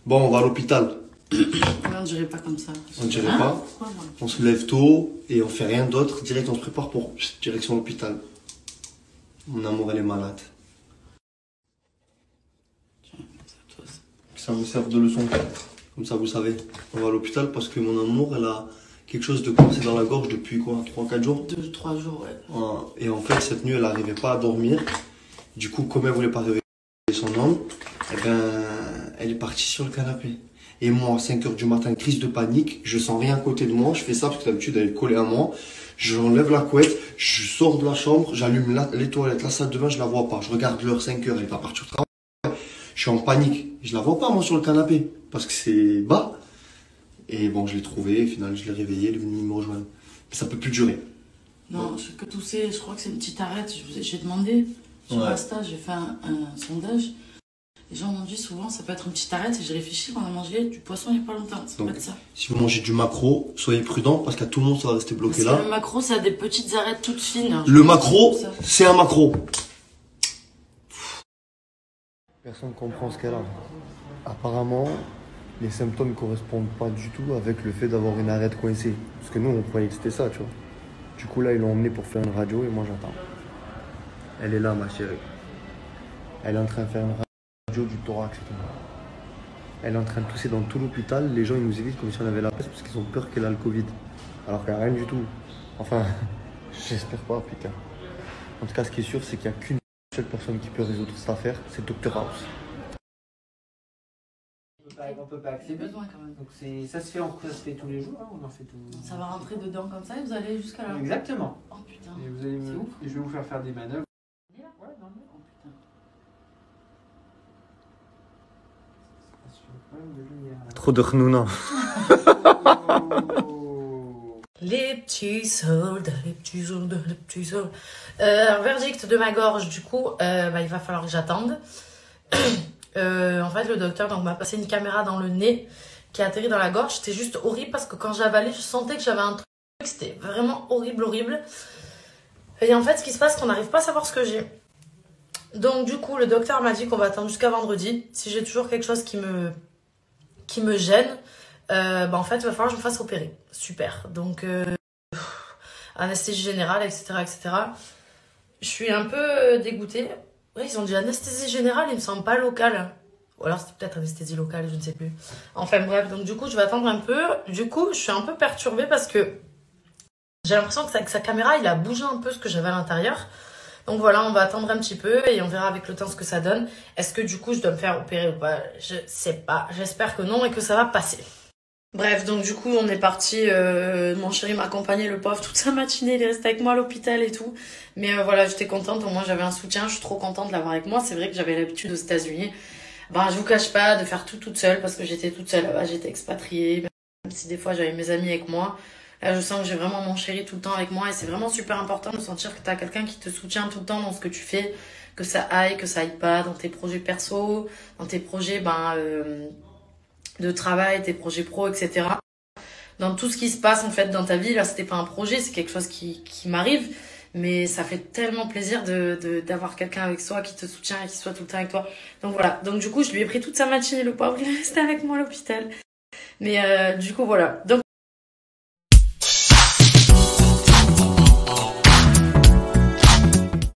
Bon, on va à l'hôpital. On dirait pas comme ça. On dirait pas. On se lève tôt et on fait rien d'autre. Direct, on se prépare pour direction l'hôpital. Mon amour, elle est malade. Que ça me serve de leçon. Comme ça, vous savez. On va à l'hôpital parce que mon amour, elle a quelque chose de coincé dans la gorge depuis quoi, 3-4 jours 2-3 jours, ouais. Et en fait, cette nuit, elle n'arrivait pas à dormir. Du coup, comme elle voulait pas réveiller son homme, eh ben, elle est partie sur le canapé. Et moi, à 5 h du matin, crise de panique, je sens rien à côté de moi. Je fais ça parce que d'habitude, elle est collée à moi. J'enlève la couette, je sors de la chambre, j'allume les toilettes, la salle de bain, je la vois pas. Je regarde l'heure, 5 h, elle est pas partie au travail. Je suis en panique. Je la vois pas, moi, sur le canapé. Parce que c'est bas. Et bon, je l'ai trouvée, au final, je l'ai réveillée, elle est venue me rejoindre. Mais ça peut plus durer. Non, je fais que tousser, je crois que c'est une petite arrête. J'ai demandé sur Insta, j'ai fait un sondage. Les gens m'ont dit souvent, ça peut être une petite arrête. Et j'ai réfléchi quand on a mangé du poisson il n'y a pas longtemps. Ça peut être ça. Si vous mangez du maquereau, soyez prudent parce qu'à tout le monde, ça va rester bloqué parce là. Que le maquereau, ça a des petites arêtes toutes fines. Hein, le maquereau, c'est un maquereau. Personne ne comprend ce qu'elle a. Apparemment, les symptômes ne correspondent pas du tout avec le fait d'avoir une arête coincée. Parce que nous, on croyait que c'était ça, tu vois. Du coup, là, ils l'ont emmenée pour faire une radio et moi, j'attends. Elle est là, ma chérie. Elle est en train de faire une radio du thorax et tout. Elle est en train de tousser dans tout l'hôpital. Les gens, ils nous évitent comme si on avait la peste parce qu'ils ont peur qu'elle a le Covid. Alors qu'il n'y a rien du tout. Enfin, j'espère pas, putain. En tout cas, ce qui est sûr, c'est qu'il n'y a qu'une seule personne qui peut résoudre cette affaire, c'est Dr House. On peut pas accepter. Besoin quand même. Donc ça se fait tous les jours, hein, on en fait tout. Ça va rentrer dedans comme ça et vous allez jusqu'à là. Exactement. Oh putain. Et vous allez ouf. je vais vous faire des manœuvres. Ouais, non, mais oh putain. Trop de khnouna. Les petits soldes, les petits soldes, les petits soldes. Verdict de ma gorge, du coup, il va falloir que j'attende. En fait, le docteur m'a passé une caméra dans le nez qui a atterri dans la gorge. C'était juste horrible parce que quand j'avalais, je sentais que j'avais un truc. C'était vraiment horrible, horrible. Et en fait, ce qui se passe, c'est qu'on n'arrive pas à savoir ce que j'ai. Donc, du coup, le docteur m'a dit qu'on va attendre jusqu'à vendredi. Si j'ai toujours quelque chose qui me gêne, en fait, il va falloir que je me fasse opérer. Super. Donc, anesthésie générale, etc., etc. Je suis un peu dégoûtée. Ouais, ils ont dit anesthésie générale, il me semble pas locale. Ou alors c'était peut-être anesthésie locale, je ne sais plus. Enfin bref, donc du coup, je vais attendre un peu. Du coup, je suis un peu perturbée parce que j'ai l'impression que avec sa caméra, il a bougé un peu ce que j'avais à l'intérieur. Donc voilà, on va attendre un petit peu et on verra avec le temps ce que ça donne. Est-ce que du coup, je dois me faire opérer ou pas? Je sais pas. J'espère que non et que ça va passer. Bref, donc du coup, on est parti. Mon chéri m'a accompagné, le pauvre, toute sa matinée. Il est resté avec moi à l'hôpital et tout. Mais voilà, j'étais contente. Au moins, j'avais un soutien. Je suis trop contente de l'avoir avec moi. C'est vrai que j'avais l'habitude aux États-Unis. Je vous cache pas de faire tout toute seule parce que j'étais toute seule là-bas. J'étais expatriée. Même si des fois, j'avais mes amis avec moi. Là, je sens que j'ai vraiment mon chéri tout le temps avec moi. Et c'est vraiment super important de sentir que tu as quelqu'un qui te soutient tout le temps dans ce que tu fais. Que ça aille pas dans tes projets perso, dans tes projets, de travail, tes projets pro, etc. Dans tout ce qui se passe en fait dans ta vie, là c'était pas un projet, c'est quelque chose qui m'arrive, mais ça fait tellement plaisir d'avoir quelqu'un avec soi qui te soutient et qui soit tout le temps avec toi. Donc voilà, donc du coup je lui ai pris toute sa matinée, le pauvre, il est resté avec moi à l'hôpital. Mais du coup voilà, donc